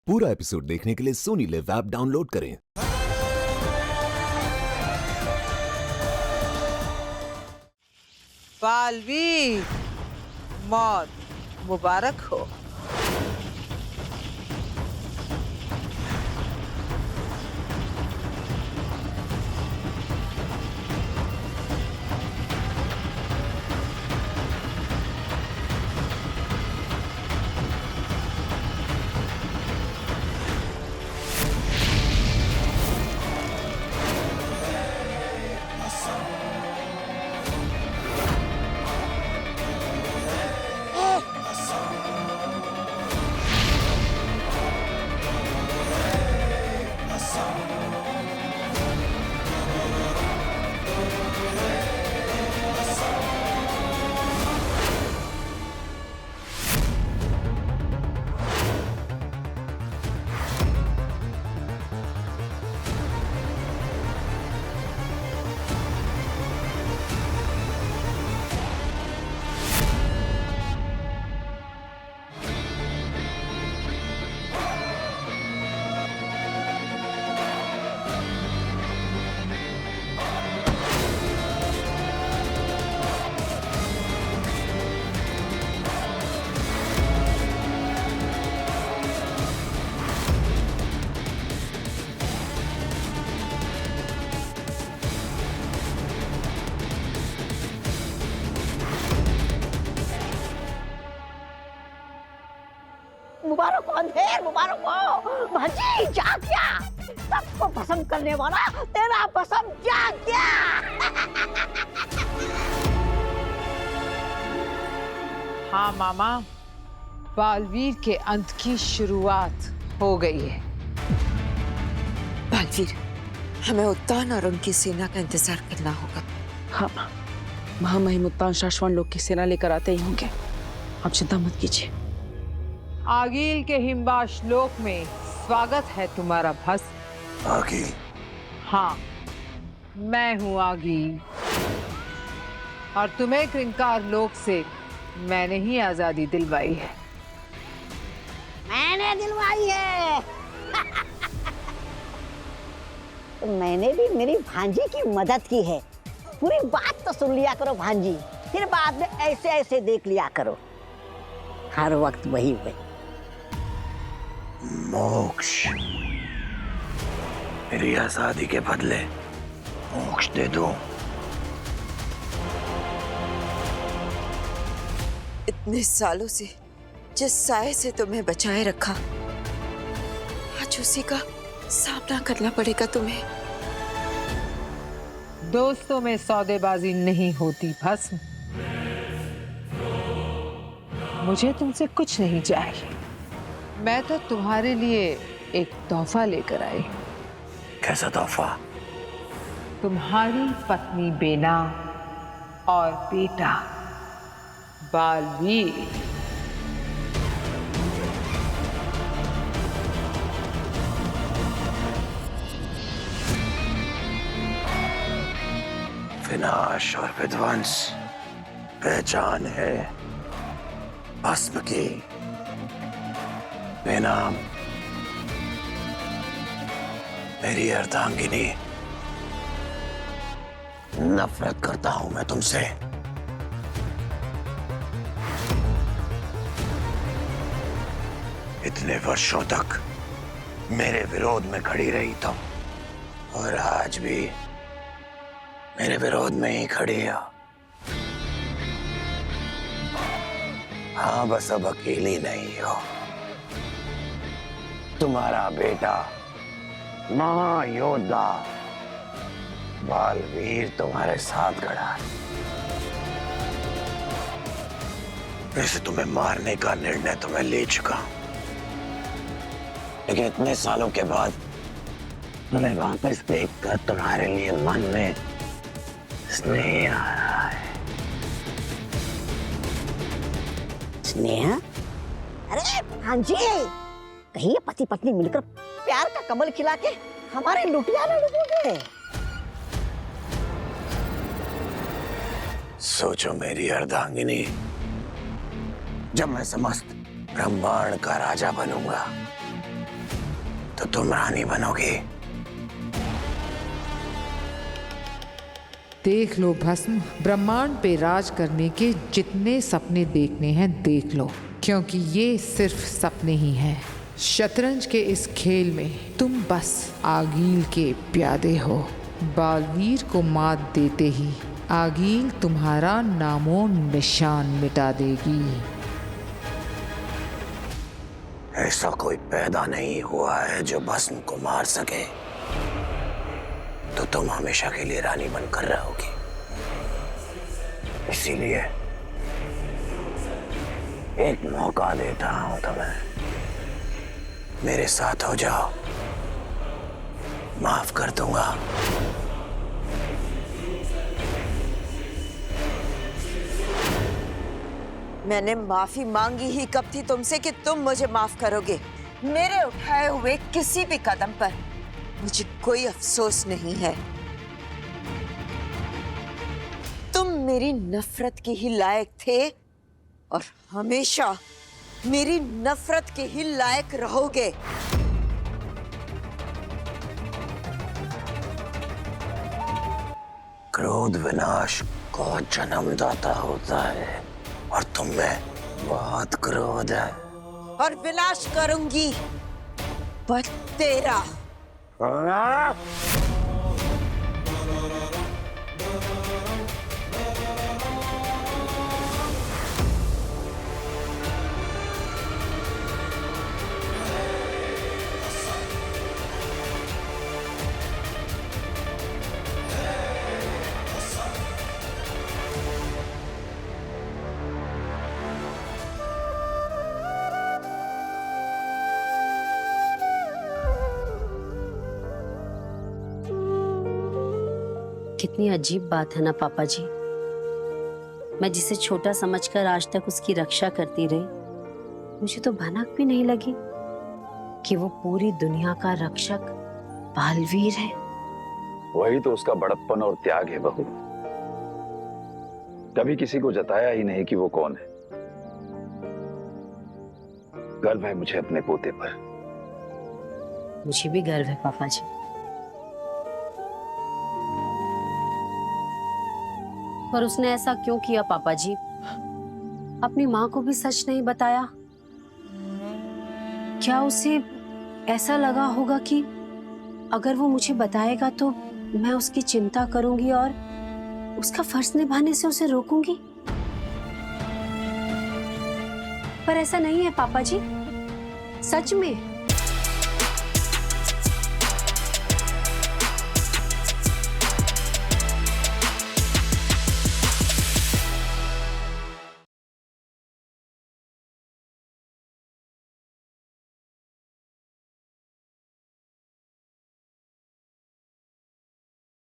पूरा एपिसोड देखने के लिए सोनी लिव ऐप डाउनलोड करें। बालवीर, मौत मुबारक हो। मुबारक हो अंधेर, मुबारक हो भाजी, जाग गया। सबको भस्म करने वाला तेरा भस्म जाग गया। हाँ मामा, बालवीर के अंत की शुरुआत हो गई है। बालवीर, हमें उत्तान और उनकी सेना का इंतजार करना होगा। हाँ, महामहिम उत्तान शाश्वत लोग की सेना लेकर आते ही होंगे। आप चिंता मत कीजिए। आगील के हिमबाश लोक में स्वागत है तुम्हारा भस्म। आगील? हाँ, मैं हूँ आगील, और तुम्हें क्रिंकार लोक से मैंने ही आजादी दिलवाई है। मैंने दिलवाई है। तो मैंने भी मेरी भांजी की मदद की है। पूरी बात तो सुन लिया करो भांजी, फिर बाद में ऐसे ऐसे देख लिया करो। हर वक्त वही हुए। मोक्ष, मेरी आजादी के बदले मोक्ष दे दो। इतने सालों से जिस साए से तुम्हें बचाए रखा, आज उसी का सामना करना पड़ेगा तुम्हें। दोस्तों में सौदेबाजी नहीं होती भस्म। मुझे तुमसे कुछ नहीं चाहिए। मैं तो तुम्हारे लिए एक तोहफा लेकर आई। कैसा तोहफा? तुम्हारी पत्नी बेना और बेटा बालवीर। विनाश और विध्वंस पहचान है भस्म की। बेनाम मेरी अर्धांगिनी, नफरत करता हूं मैं तुमसे। इतने वर्षों तक मेरे विरोध में खड़ी रही तुम, और आज भी मेरे विरोध में ही खड़ी हो। हाँ, बस अब अकेली नहीं हो। तुम्हारा बेटा महायोद्धा बालवीर तुम्हारे साथ खड़ा है। वैसे तुम्हें मारने का निर्णय तो मैं ले चुका हूं, लेकिन इतने सालों के बाद तुम्हें वापस देखकर तुम्हारे लिए मन में स्नेह आ रहा है। स्नेह? अरे भांजी, कहीं ये पति पत्नी मिलकर प्यार का कमल खिला के हमारे लुटिया न डुबोगे। सोचो मेरी अर्धांगिनी, जब मैं समस्त ब्रह्मांड का राजा बनूंगा तो तुम रानी बनोगी। देख लो भस्म, ब्रह्मांड पे राज करने के जितने सपने देखने हैं देख लो, क्योंकि ये सिर्फ सपने ही हैं। शतरंज के इस खेल में तुम बस आगील के प्यादे हो। बालवीर को मात देते ही आगील तुम्हारा नामो निशान मिटा देगी। ऐसा कोई पैदा नहीं हुआ है जो भस्म को मार सके, तो तुम हमेशा के लिए रानी बनकर रहोगी। इसीलिए एक मौका देता हूं तुम्हें, मेरे साथ हो जाओ, माफ कर दूंगा। मैंने माफी मांगी ही कब थी तुमसे कि तुम मुझे माफ करोगे। मेरे उठाए हुए किसी भी कदम पर मुझे कोई अफसोस नहीं है। तुम मेरी नफरत के ही लायक थे और हमेशा मेरी नफरत के ही लायक रहोगे। क्रोध विनाश का जन्मदाता होता है और तुम में बहुत क्रोध है। और विनाश करूंगी पर तेरा। कितनी अजीब बात है ना पापा जी। मैं जिसे छोटा समझकर आज तक उसकी रक्षा करती रही, मुझे तो भनक भी नहीं लगी कि वो पूरी दुनिया का रक्षक बालवीर है। वही तो उसका बड़प्पन और त्याग है बहू। कभी किसी को जताया ही नहीं कि वो कौन है। गर्व है मुझे अपने पोते पर। मुझे भी गर्व है पापा जी। पर उसने ऐसा क्यों किया पापा जी? अपनी माँ को भी सच नहीं बताया? क्या उसे ऐसा लगा होगा कि अगर वो मुझे बताएगा तो मैं उसकी चिंता करूंगी और उसका फर्ज निभाने से उसे रोकूंगी? पर ऐसा नहीं है पापा जी, सच में